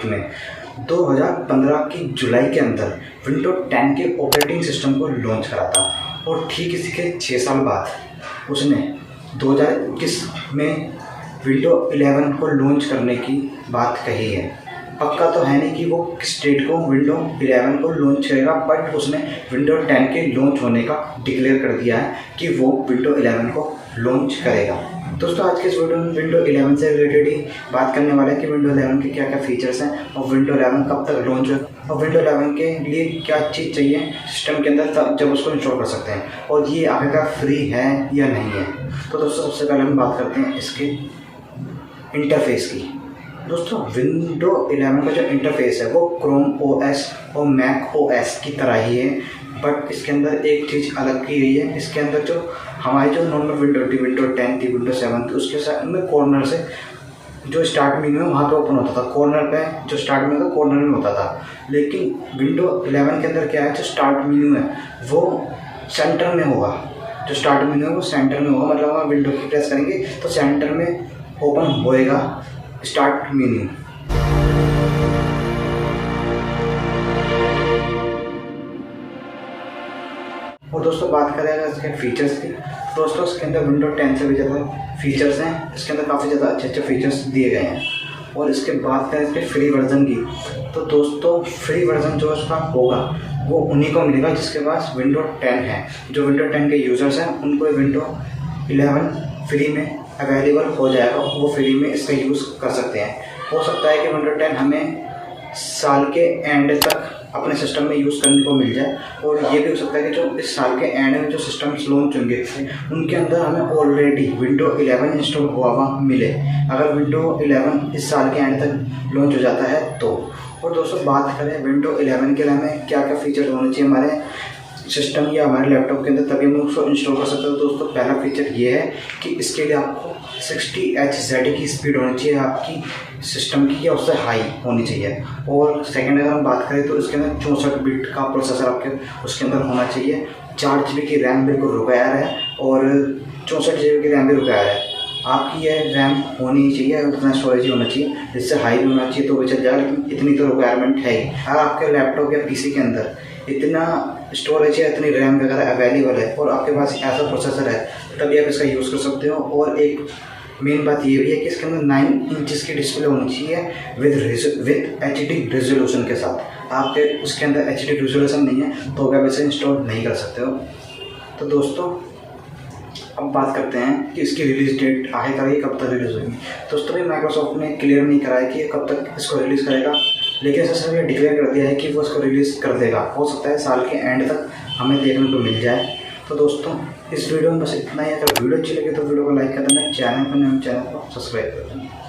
Microsoft ने 2015 की जुलाई के अंदर विंडो 10 के ऑपरेटिंग सिस्टम को लॉन्च करा था और ठीक इसी के 6 साल बाद उसने 2021 में विंडो 11 को लॉन्च करने की बात कही है। पक्का तो है नहीं कि वो किस डेट को विंडो 11 को लॉन्च करेगा, बट उसने विंडो 10 के लॉन्च होने का डिक्लेयर कर दिया है कि वो विंडो 11 को लॉन्च करेगा। दोस्तों आज के इस वीडियो में विंडो 11 से रिलेटेड ही बात करने वाले हैं कि विंडो 11 के क्या क्या फीचर्स हैं और विंडो 11 कब तक लॉन्च होगा और विंडो 11 के लिए क्या चीज़ चाहिए सिस्टम के अंदर तब जब उसको इंस्टॉल कर सकते हैं और ये आखिरकार फ्री है या नहीं है। तो दोस्तों सबसे पहले हम बात करते हैं इसके इंटरफेस की। दोस्तों विंडो 11 का जो इंटरफेस है वो क्रोम ओएस और मैक ओएस की तरह ही है, बट इसके अंदर एक चीज़ अलग की गई है। इसके अंदर जो हमारी जो नॉर्मल विंडो थी, विंडो 10 थी, विंडो 7 थी, उसके साथ में कॉर्नर से जो स्टार्ट मेन्यू है वहाँ पे ओपन होता था। कॉर्नर पे जो स्टार्ट मेन्यू था कॉर्नर में होता था, लेकिन विंडो 11 के अंदर क्या है, जो स्टार्ट मेन्यू है वो सेंटर में होगा। जो स्टार्ट मेन्यू है वो सेंटर में होगा, मतलब हम विंडो की प्रेस करेंगे तो सेंटर में ओपन होएगा स्टार्ट मेन्यू। और दोस्तों बात करें अगर इसके फीचर्स की, दोस्तों इसके अंदर विंडो 10 से भी ज़्यादा फीचर्स हैं। इसके अंदर काफ़ी ज़्यादा अच्छे फीचर्स दिए गए हैं। और इसके बात करें इसके फ्री वर्जन की, तो दोस्तों फ्री वर्जन जो इसका होगा वो उन्हीं को मिलेगा जिसके पास विंडो 10 है। जो विंडो 10 के यूज़र्स हैं उनको विंडो 11 फ्री में अवेलेबल हो जाएगा, वो फ्री में इसका यूज़ कर सकते हैं। हो सकता है कि विंडो 10 हमें साल के एंड तक अपने सिस्टम में यूज़ करने को मिल जाए, और ये भी हो सकता है कि जो इस साल के एंड में जो सिस्टम्स लॉन्च होंगे उनके अंदर हमें ऑलरेडी विंडो 11 इंस्टॉल हुआ हुआ मिले, अगर विंडो 11 इस साल के एंड तक लॉन्च हो जाता है तो। और दोस्तों बात करें विंडो 11 के लिए हमें क्या क्या फीचर होने चाहिए हमारे सिस्टम या हमारे लैपटॉप के अंदर तभी हम उसको इंस्टॉल कर सकते हैं। तो दोस्तों पहला फीचर ये है कि इसके लिए आपको 60Hz की स्पीड होनी चाहिए आपकी सिस्टम की, या उससे हाई होनी चाहिए। और सेकंड अगर हम बात करें तो इसके अंदर 64 बिट का प्रोसेसर आपके उसके अंदर होना चाहिए। 4 GB की रैम बिल्कुल रिक्वायर है और 64 GB की रैम भी रिक्वायर है। आपकी ये रैम होनी चाहिए, उतना स्टोरेज ही होना चाहिए, जिससे हाई भी होना चाहिए तो भी चल जाएगा, लेकिन इतनी तो रिक्वायरमेंट है ही। अगर आपके लैपटॉप या पीसी के अंदर इतना स्टोरेज है, इतनी रैम वगैरह अवेलेबल है और आपके पास ऐसा प्रोसेसर है तभी आप इसका यूज़ कर सकते हो। और एक मेन बात ये भी है कि इसके अंदर 9 इंचेस की डिस्प्ले होनी चाहिए विद HD रेजोल्यूशन के साथ। आपके उसके अंदर HD रेजोल्यूशन नहीं है तो आप इसे इंस्टॉल नहीं कर सकते हो। तो दोस्तों अब बात करते हैं कि इसकी रिलीज़ डेट आखिरकार ये कब तक रिलीज़ होगी। दोस्तों भी माइक्रोसॉफ्ट ने क्लियर नहीं कराया कि ये कब तक इसको रिलीज़ करेगा, लेकिन ऐसा सभी डिक्लेयर कर दिया है कि वो इसको रिलीज़ कर देगा। हो सकता है साल के एंड तक हमें देखने को मिल जाए। तो दोस्तों इस वीडियो में बस इतना ही। अगर वीडियो अच्छी लगे तो वीडियो को लाइक कर देना, चैनल पर नए चैनल को सब्सक्राइब कर देना।